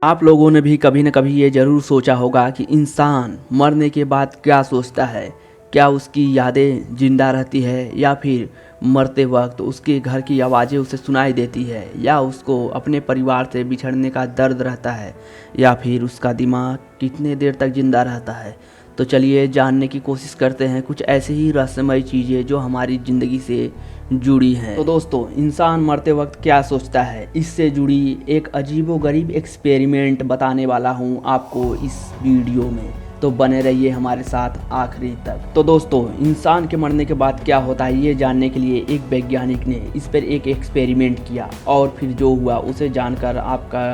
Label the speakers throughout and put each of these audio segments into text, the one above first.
Speaker 1: आप लोगों ने भी कभी न कभी ये ज़रूर सोचा होगा कि इंसान मरने के बाद क्या सोचता है। क्या उसकी यादें जिंदा रहती है या फिर मरते वक्त उसके घर की आवाज़ें उसे सुनाई देती है, या उसको अपने परिवार से बिछड़ने का दर्द रहता है, या फिर उसका दिमाग कितने देर तक जिंदा रहता है। तो चलिए जानने की कोशिश करते हैं कुछ ऐसी ही रहस्यमयी चीज़ें जो हमारी ज़िंदगी से जुड़ी हैं। तो दोस्तों, इंसान मरते वक्त क्या सोचता है, इससे जुड़ी एक अजीबोगरीब एक्सपेरिमेंट बताने वाला हूँ आपको इस वीडियो में। तो बने रहिए हमारे साथ आखिरी तक। तो दोस्तों, इंसान के मरने के बाद क्या होता है ये जानने के लिए एक वैज्ञानिक ने इस पर एक एक्सपेरिमेंट किया, और फिर जो हुआ उसे जानकर आपका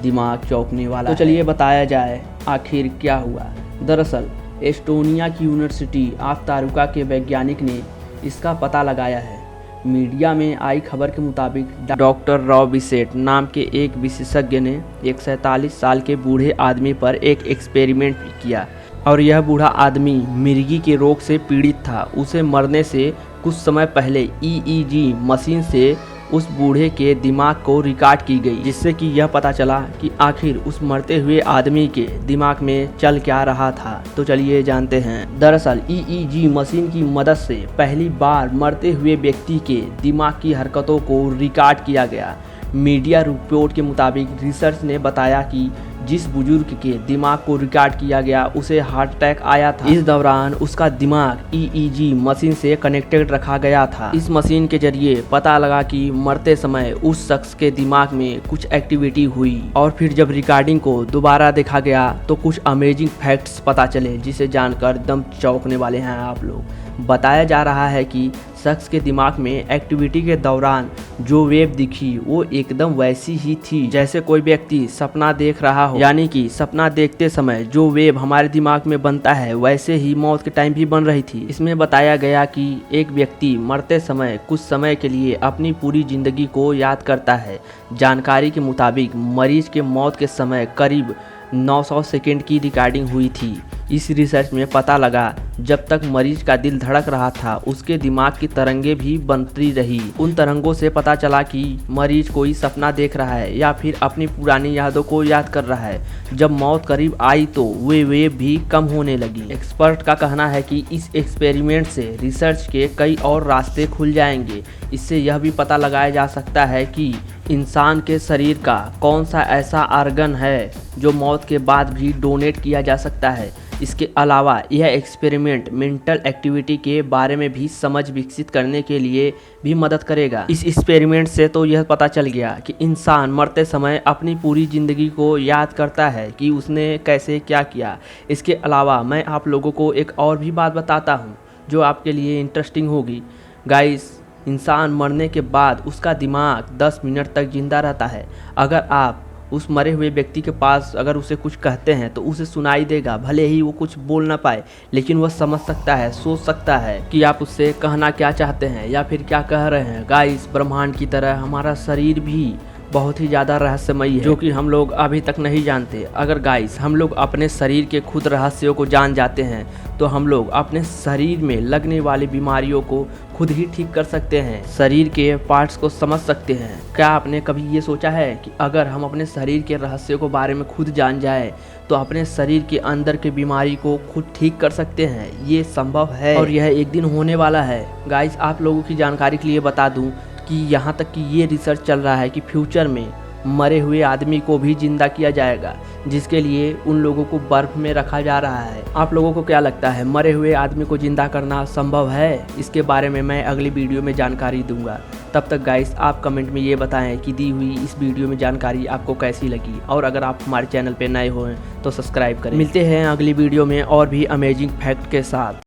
Speaker 1: दिमाग चौंकने वाला। तो चलिए बताया जाए आखिर क्या हुआ। दरअसल एस्टोनिया की यूनिवर्सिटी ऑफ तारुका के वैज्ञानिक ने इसका पता लगाया है। मीडिया में आई खबर के मुताबिक डॉक्टर रॉबिसेट नाम के एक विशेषज्ञ ने एक 47 साल के बूढ़े आदमी पर एक एक्सपेरिमेंट किया, और यह बूढ़ा आदमी मिर्गी के रोग से पीड़ित था। उसे मरने से कुछ समय पहले ईईजी मशीन से उस बूढ़े के दिमाग को रिकॉर्ड की गई, जिससे कि यह पता चला कि आखिर उस मरते हुए आदमी के दिमाग में चल क्या रहा था। तो चलिए जानते हैं। दरअसल ईईजी मशीन की मदद से पहली बार मरते हुए व्यक्ति के दिमाग की हरकतों को रिकॉर्ड किया गया। मीडिया रिपोर्ट के मुताबिक रिसर्च ने बताया कि जिस बुजुर्ग के दिमाग को रिकॉर्ड किया गया उसे हार्ट अटैक आया था। इस दौरान उसका दिमाग ईईजी मशीन से कनेक्टेड रखा गया था। इस मशीन के जरिए पता लगा कि मरते समय उस शख्स के दिमाग में कुछ एक्टिविटी हुई, और फिर जब रिकॉर्डिंग को दोबारा देखा गया तो कुछ अमेजिंग फैक्ट्स पता चले, जिसे जानकर दम चौंकने वाले हैं आप लोग। बताया जा रहा है कि शख्स के दिमाग में एक्टिविटी के दौरान जो वेव दिखी वो एकदम वैसी ही थी जैसे कोई व्यक्ति सपना देख रहा हो। यानी कि सपना देखते समय जो वेव हमारे दिमाग में बनता है वैसे ही मौत के टाइम भी बन रही थी। इसमें बताया गया कि एक व्यक्ति मरते समय कुछ समय के लिए अपनी पूरी जिंदगी को याद करता है। जानकारी के मुताबिक मरीज के मौत के समय करीब 900 सेकेंड की रिकॉर्डिंग हुई थी। इस रिसर्च में पता लगा जब तक मरीज का दिल धड़क रहा था उसके दिमाग की तरंगें भी बनती रही। उन तरंगों से पता चला कि मरीज कोई सपना देख रहा है या फिर अपनी पुरानी यादों को याद कर रहा है। जब मौत करीब आई तो वे वेव भी कम होने लगी। एक्सपर्ट का कहना है कि इस एक्सपेरिमेंट से रिसर्च के कई और रास्ते खुल जाएंगे। इससे यह भी पता लगाया जा सकता है कि इंसान के शरीर का कौन सा ऐसा ऑर्गन है जो मौत के बाद भी डोनेट किया जा सकता है। इसके अलावा यह एक्सपेरिमेंट मेंटल एक्टिविटी के बारे में भी समझ विकसित करने के लिए भी मदद करेगा। इस एक्सपेरिमेंट से तो यह पता चल गया कि इंसान मरते समय अपनी पूरी ज़िंदगी को याद करता है कि उसने कैसे क्या किया। इसके अलावा मैं आप लोगों को एक और भी बात बताता हूँ जो आपके लिए इंटरेस्टिंग होगी। गाइस, इंसान मरने के बाद उसका दिमाग 10 मिनट तक जिंदा रहता है। अगर आप उस मरे हुए व्यक्ति के पास अगर उसे कुछ कहते हैं तो उसे सुनाई देगा, भले ही वो कुछ बोल ना पाए, लेकिन वह समझ सकता है, सोच सकता है कि आप उससे कहना क्या चाहते हैं या फिर क्या कह रहे हैं। गाइस, ब्रह्मांड की तरह हमारा शरीर भी बहुत ही ज़्यादा रहस्यमयी है, जो कि हम लोग अभी तक नहीं जानते। अगर गाइस हम लोग अपने शरीर के खुद रहस्यों को जान जाते हैं तो हम लोग अपने शरीर में लगने वाली बीमारियों को खुद ही ठीक कर सकते हैं, शरीर के पार्ट्स को समझ सकते हैं। क्या आपने कभी ये सोचा है कि अगर हम अपने शरीर के रहस्यों के बारे में खुद जान जाए तो अपने शरीर के अंदर की बीमारी को खुद ठीक कर सकते हैं? ये संभव है और यह एक दिन होने वाला है। गाइस, आप लोगों की जानकारी के लिए बता दूं कि यहाँ तक कि ये रिसर्च चल रहा है कि फ्यूचर में मरे हुए आदमी को भी जिंदा किया जाएगा, जिसके लिए उन लोगों को बर्फ में रखा जा रहा है। आप लोगों को क्या लगता है, मरे हुए आदमी को जिंदा करना संभव है? इसके बारे में मैं अगली वीडियो में जानकारी दूंगा। तब तक गाइस, आप कमेंट में ये बताएं कि दी हुई इस वीडियो में जानकारी आपको कैसी लगी, और अगर आप हमारे चैनल पर नए हो तो सब्सक्राइब करें। मिलते हैं अगली वीडियो में और भी अमेजिंग फैक्ट के साथ।